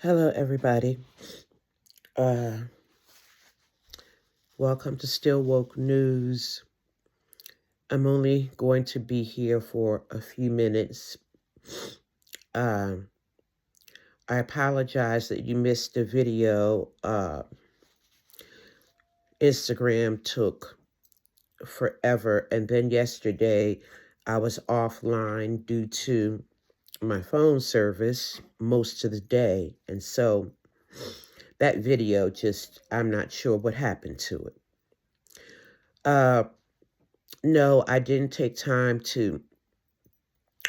Hello, everybody. Uh, Welcome to Still Woke News. I'm only going to be here for a few minutes. Um, I apologize that you missed the video. Instagram took forever, and then yesterday I was offline due to my phone service most of the day, and so that video I'm not sure what happened to it. Uh, no, I didn't take time to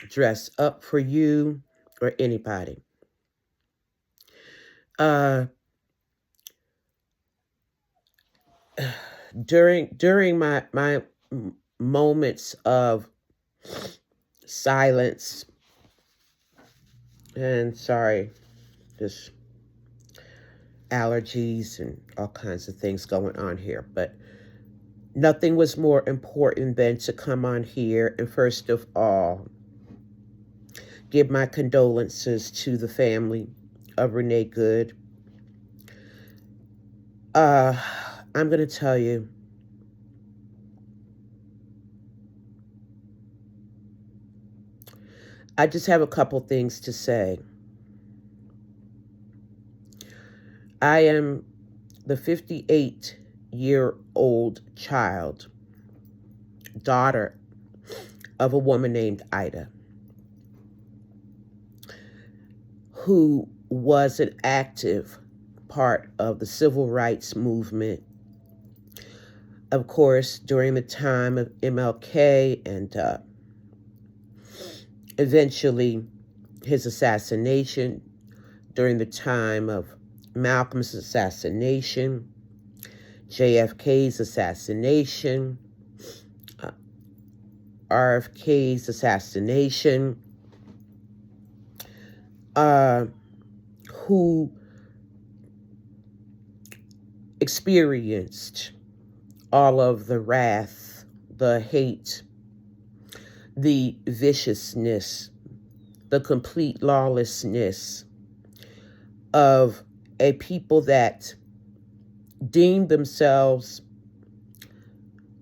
dress up for you or anybody. Uh, during my moments of silence, and sorry, just allergies and all kinds of things going on here, but nothing was more important than to come on here and first of all give my condolences to the family of Renee Good. Uh, I'm going to tell you, I just have a couple things to say. I am the 58-year-old daughter of a woman named Ida, who was an active part of the civil rights movement, of course, during the time of MLK and eventually his assassination, during the time of Malcolm's assassination, JFK's assassination, RFK's assassination, who experienced all of the wrath, the hate, the viciousness, the complete lawlessness of a people that deemed themselves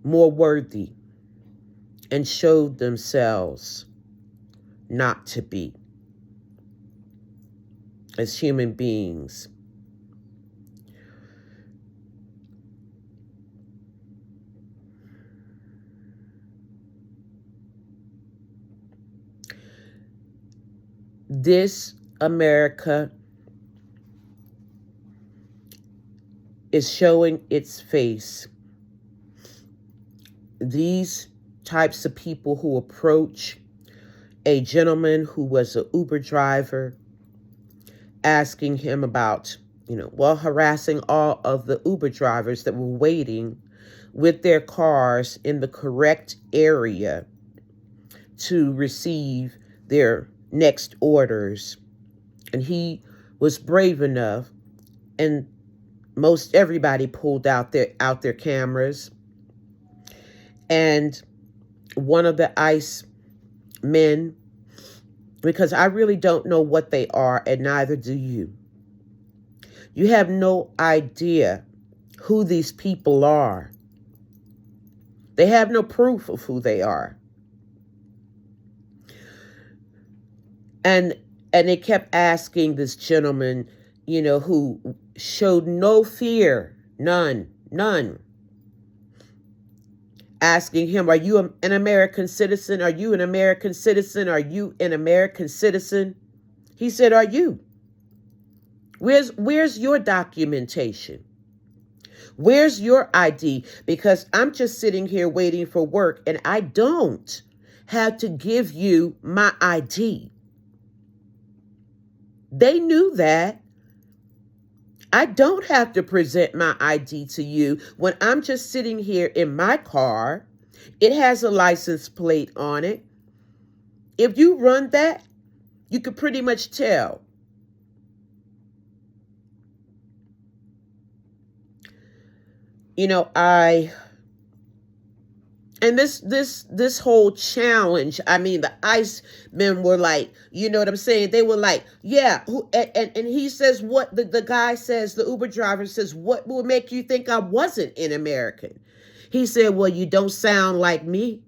more worthy and showed themselves not to be as human beings. This America is showing its face. These types of people who approach a gentleman who was an Uber driver, asking him about, harassing all of the Uber drivers that were waiting with their cars in the correct area to receive their next orders. And he was brave enough, and most everybody pulled out their cameras. And one of the ICE men, because I really don't know what they are, and neither do you. You have no idea who these people are. They have no proof of who they are. And they kept asking this gentleman, who showed no fear, none, asking him, are you an American citizen? Are you an American citizen? Are you an American citizen? He said, are you? Where's your documentation? Where's your ID? Because I'm just sitting here waiting for work, and I don't have to give you my ID. They knew that. I don't have to present my ID to you when I'm just sitting here in my car. It has a license plate on it. If you run that, you could pretty much tell. I And this whole challenge, I mean, the ice men were like, you know what I'm saying? They were like, yeah, and he says, what the guy says, the Uber driver says, what would make you think I wasn't an American? He said, well, you don't sound like me.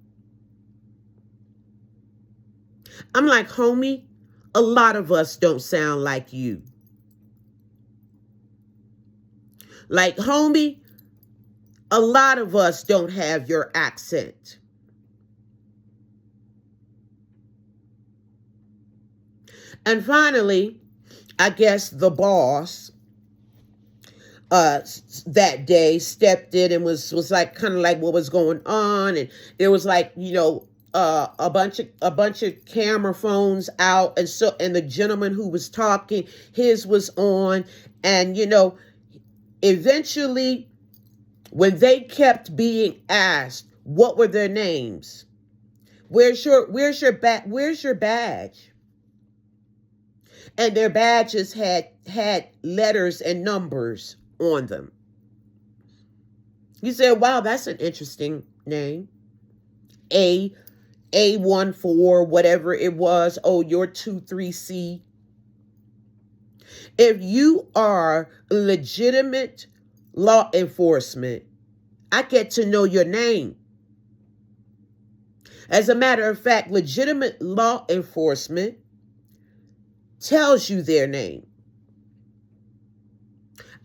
I'm like, homie, a lot of us don't sound like you. Like, homie, a lot of us don't have your accent. And finally, I guess the boss that day stepped in and was like kind of like what was going on, and there was like, you know, a bunch of camera phones out, and the gentleman who was talking, his was on, and you know, eventually when they kept being asked what were their names, where's your badge? And their badges had letters and numbers on them. You said, wow, that's an interesting name. A14, whatever it was. Oh, you're 23C. If you are legitimate law enforcement, I get to know your name. As a matter of fact, legitimate law enforcement tells you their name.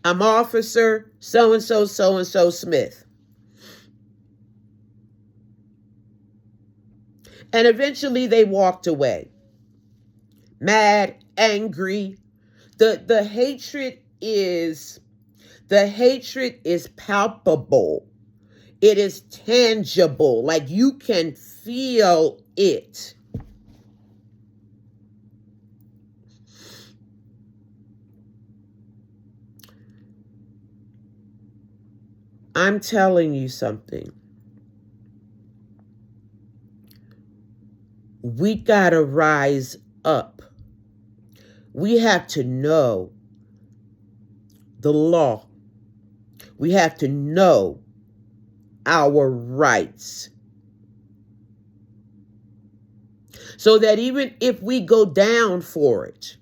I'm Officer so-and-so, so-and-so Smith. And eventually they walked away. Mad, angry. The hatred is palpable. It is tangible. Like you can feel it. I'm telling you something. We gotta rise up. We have to know the law. We have to know our rights. So that even if we go down for it,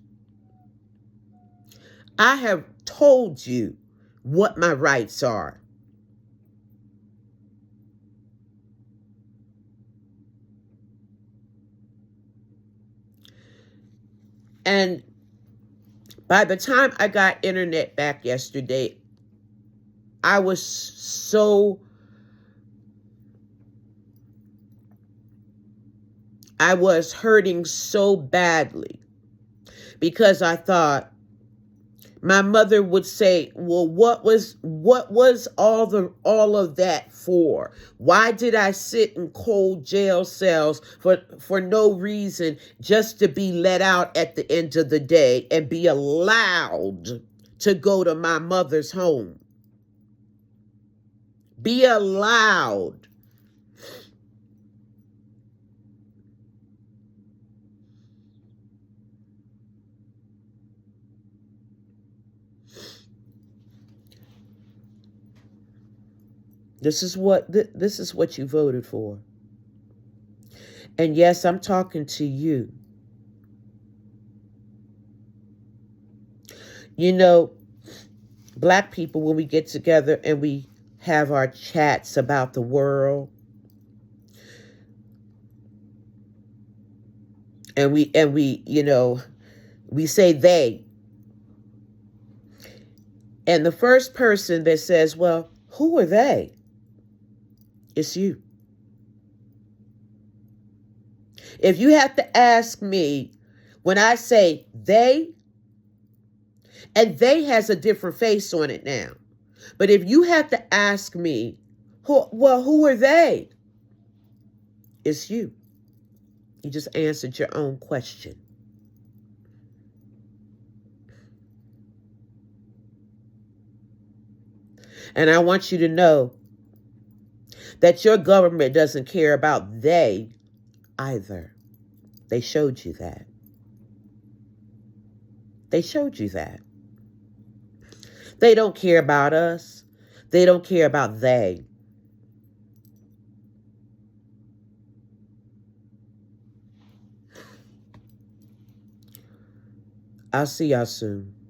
I have told you what my rights are. And by the time I got internet back yesterday, I was hurting so badly because I thought my mother would say, well, what was all of that for? Why did I sit in cold jail cells for no reason, just to be let out at the end of the day and be allowed to go to my mother's home? Be allowed. This is what you voted for. And yes, I'm talking to you. You know, Black people, when we get together and we have our chats about the world, and we you know, we say they. And the first person that says, well, who are they? It's you. If you have to ask me, when I say they, and they has a different face on it now. But if you have to ask me, who are they? It's you. You just answered your own question. And I want you to know that your government doesn't care about they either. They showed you that. They showed you that. They don't care about us. They don't care about they. I'll see y'all soon.